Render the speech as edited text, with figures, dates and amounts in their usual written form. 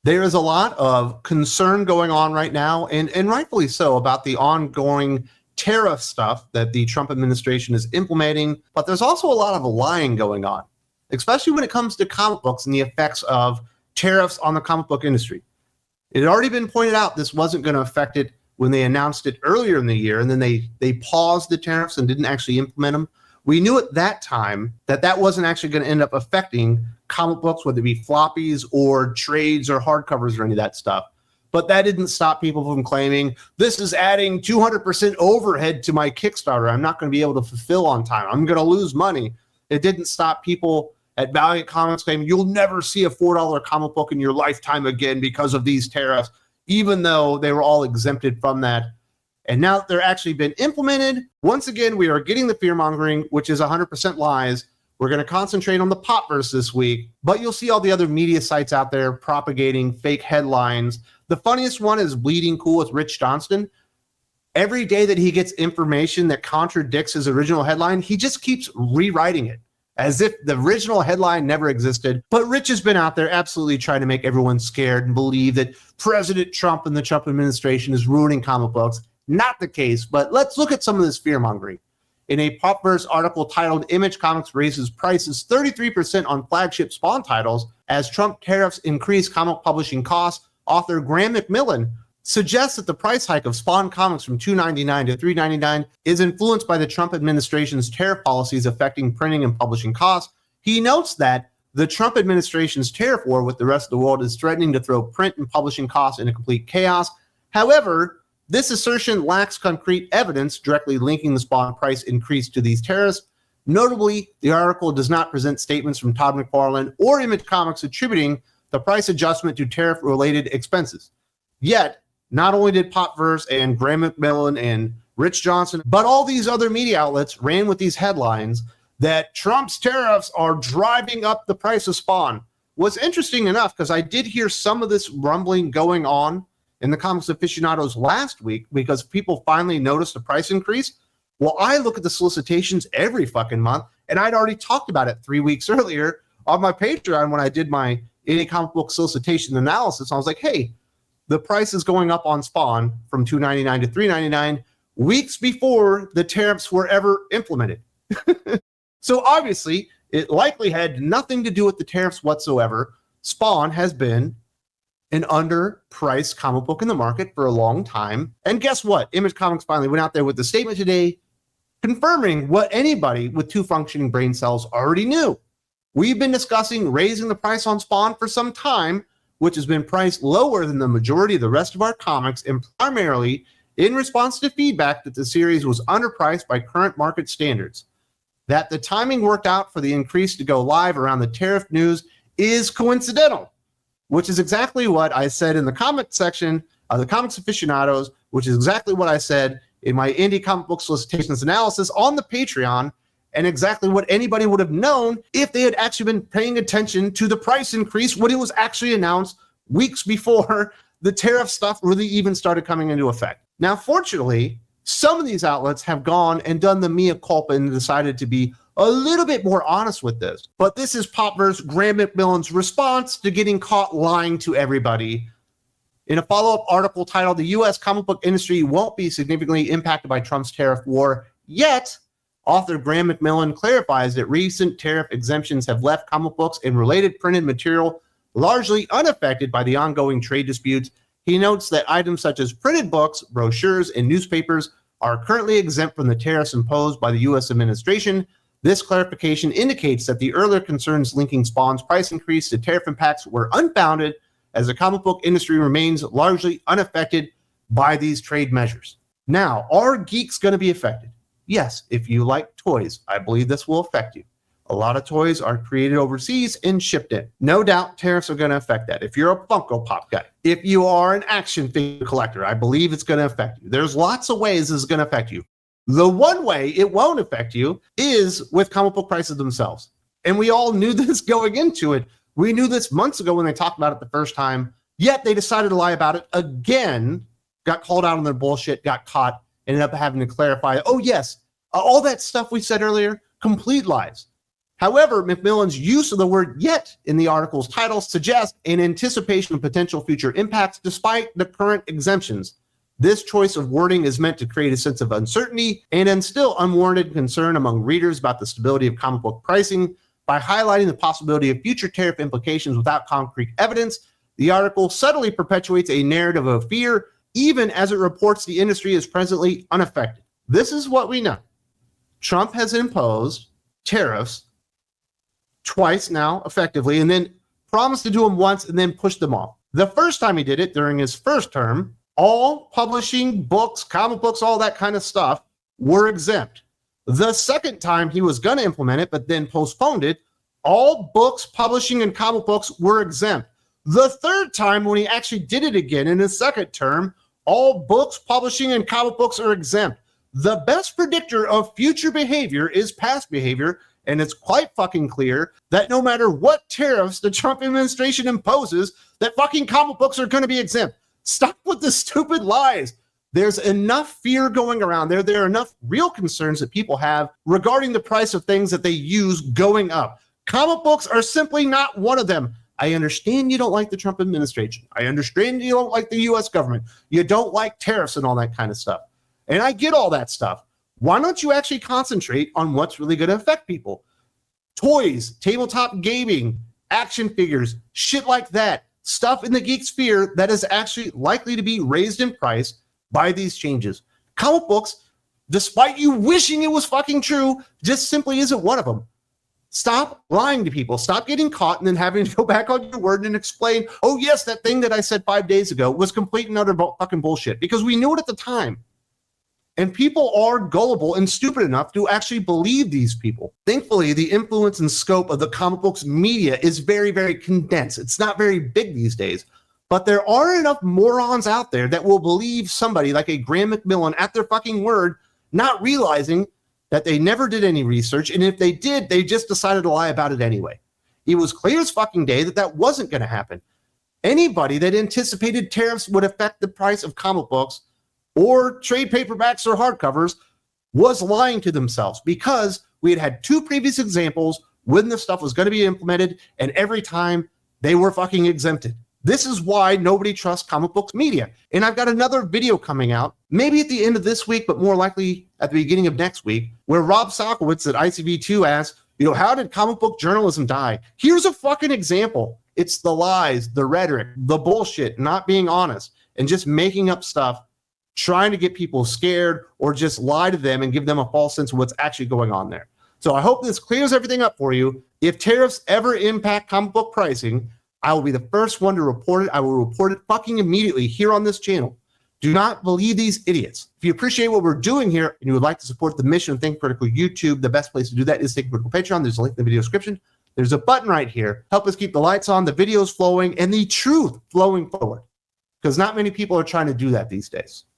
There is a lot of concern going on right now, and rightfully so, about the ongoing tariff stuff that the Trump administration is implementing. But there's also a lot of lying going on, especially when it comes to comic books and the effects of tariffs on the comic book industry. It had already been pointed out this wasn't going to affect it when they announced it earlier in the year, and then they paused the tariffs and didn't actually implement them. We knew at that time that wasn't actually going to end up affecting comic books, whether it be floppies or trades or hardcovers or any of that stuff. But that didn't stop people from claiming, this is adding 200% overhead to my Kickstarter. I'm not going to be able to fulfill on time. I'm going to lose money. It didn't stop people at Valiant Comics claiming, you'll never see a $4 comic book in your lifetime again because of these tariffs, even though they were all exempted from that. And now that they're actually been implemented, once again, we are getting the fear-mongering, which is 100% lies. We're going to concentrate on the Popverse this week, but you'll see all the other media sites out there propagating fake headlines. The funniest one is Bleeding Cool with Rich Johnston. Every day that he gets information that contradicts his original headline, he just keeps rewriting it as if the original headline never existed. But Rich has been out there absolutely trying to make everyone scared and believe that President Trump and the Trump administration is ruining comic books. Not the case, but let's look at some of this fear-mongering. In a Popverse article titled Image Comics Raises Prices 33% on Flagship Spawn Titles as Trump Tariffs Increase Comic Publishing Costs, author Graham McMillan suggests that the price hike of Spawn comics from $2.99 to $3.99 is influenced by the Trump administration's tariff policies affecting printing and publishing costs. He notes that the Trump administration's tariff war with the rest of the world is threatening to throw print and publishing costs into complete chaos. However, this assertion lacks concrete evidence directly linking the Spawn price increase to these tariffs. Notably, the article does not present statements from Todd McFarlane or Image Comics attributing the price adjustment to tariff-related expenses. Yet, not only did Popverse and Graham McMillan and Rich Johnson, but all these other media outlets ran with these headlines that Trump's tariffs are driving up the price of Spawn. What's interesting enough, because I did hear some of this rumbling going on in the comics aficionados last week because people finally noticed the price increase. Well, I look at the solicitations every fucking month, and I'd already talked about it 3 weeks earlier on my Patreon when I did my any comic book solicitation analysis. I was like, hey, the price is going up on Spawn from $2.99 to $3.99 weeks before the tariffs were ever implemented. So obviously, it likely had nothing to do with the tariffs whatsoever. Spawn has been an underpriced comic book in the market for a long time. And guess what? Image Comics finally went out there with the statement today confirming what anybody with two functioning brain cells already knew. We've been discussing raising the price on Spawn for some time, which has been priced lower than the majority of the rest of our comics, and primarily in response to feedback that the series was underpriced by current market standards. That the timing worked out for the increase to go live around the tariff news is coincidental, which is exactly what I said in the comment section of the Comics Aficionados, which is exactly what I said in my indie comic book solicitations analysis on the Patreon, and exactly what anybody would have known if they had actually been paying attention to the price increase when it was actually announced weeks before the tariff stuff really even started coming into effect. Now, fortunately, some of these outlets have gone and done the mea culpa and decided to be a little bit more honest with this. But this is Popverse Graham McMillan's response to getting caught lying to everybody. In a follow-up article titled, The U.S. Comic Book Industry Won't Be Significantly Impacted by Trump's Tariff War Yet, author Graham McMillan clarifies that recent tariff exemptions have left comic books and related printed material largely unaffected by the ongoing trade disputes. He notes that items such as printed books, brochures, and newspapers are currently exempt from the tariffs imposed by the U.S. administration. This clarification indicates that the earlier concerns linking Spawn's price increase to tariff impacts were unfounded, as the comic book industry remains largely unaffected by these trade measures. Now, are geeks going to be affected? Yes, if you like toys, I believe this will affect you. A lot of toys are created overseas and shipped in. No doubt tariffs are going to affect that. If you're a Funko Pop guy, if you are an action figure collector, I believe it's going to affect you. There's lots of ways this is going to affect you. The one way it won't affect you is with comic book prices themselves. And we all knew this going into it. We knew this months ago when they talked about it the first time, yet they decided to lie about it again, got called out on their bullshit, got caught, ended up having to clarify, oh yes, all that stuff we said earlier, complete lies. However, Macmillan's use of the word yet in the article's title suggests an anticipation of potential future impacts despite the current exemptions. This choice of wording is meant to create a sense of uncertainty and instill unwarranted concern among readers about the stability of comic book pricing. By highlighting the possibility of future tariff implications without concrete evidence, the article subtly perpetuates a narrative of fear, even as it reports the industry is presently unaffected. This is what we know. Trump has imposed tariffs twice now, effectively, and then promised to do them once and then pushed them off. The first time he did it, during his first term, all publishing, books, comic books, all that kind of stuff were exempt. The second time he was going to implement it, but then postponed it, all books, publishing, and comic books were exempt. The third time, when he actually did it again in his second term, all books, publishing, and comic books are exempt. The best predictor of future behavior is past behavior, and it's quite fucking clear that no matter what tariffs the Trump administration imposes, that fucking comic books are going to be exempt. Stop with the stupid lies. There's enough fear going around there. There are enough real concerns that people have regarding the price of things that they use going up. Comic books are simply not one of them. I understand you don't like the Trump administration. I understand you don't like the U.S. government. You don't like tariffs and all that kind of stuff. And I get all that stuff. Why don't you actually concentrate on what's really going to affect people? Toys, tabletop gaming, action figures, shit like that. Stuff in the geek sphere that is actually likely to be raised in price by these changes. Comic books, despite you wishing it was fucking true, just simply isn't one of them. Stop lying to people. Stop getting caught and then having to go back on your word and explain, oh yes, that thing that I said 5 days ago was complete and utter fucking bullshit, because we knew it at the time. And people are gullible and stupid enough to actually believe these people. Thankfully, the influence and scope of the comic books media is very, very condensed. It's not very big these days. But there are enough morons out there that will believe somebody like a Graham Macmillan at their fucking word, not realizing that they never did any research. And if they did, they just decided to lie about it anyway. It was clear as fucking day that that wasn't going to happen. Anybody that anticipated tariffs would affect the price of comic books or trade paperbacks or hardcovers was lying to themselves, because we had had 2 previous examples when this stuff was going to be implemented, and every time they were fucking exempted. This is why nobody trusts comic books media. And I've got another video coming out, maybe at the end of this week, but more likely at the beginning of next week, where Rob Sokowitz at ICV2 asks, how did comic book journalism die? Here's a fucking example. It's the lies, the rhetoric, the bullshit, not being honest, and just making up stuff, trying to get people scared or just lie to them and give them a false sense of what's actually going on there. So I hope this clears everything up for you. If tariffs ever impact comic book pricing, I will be the first one to report it. I will report it fucking immediately here on this channel. Do not believe these idiots. If you appreciate what we're doing here and you would like to support the mission of Think Critical YouTube, the best place to do that is Think Critical Patreon. There's a link in the video description. There's a button right here. Help us keep the lights on, the videos flowing, and the truth flowing forward. Because not many people are trying to do that these days.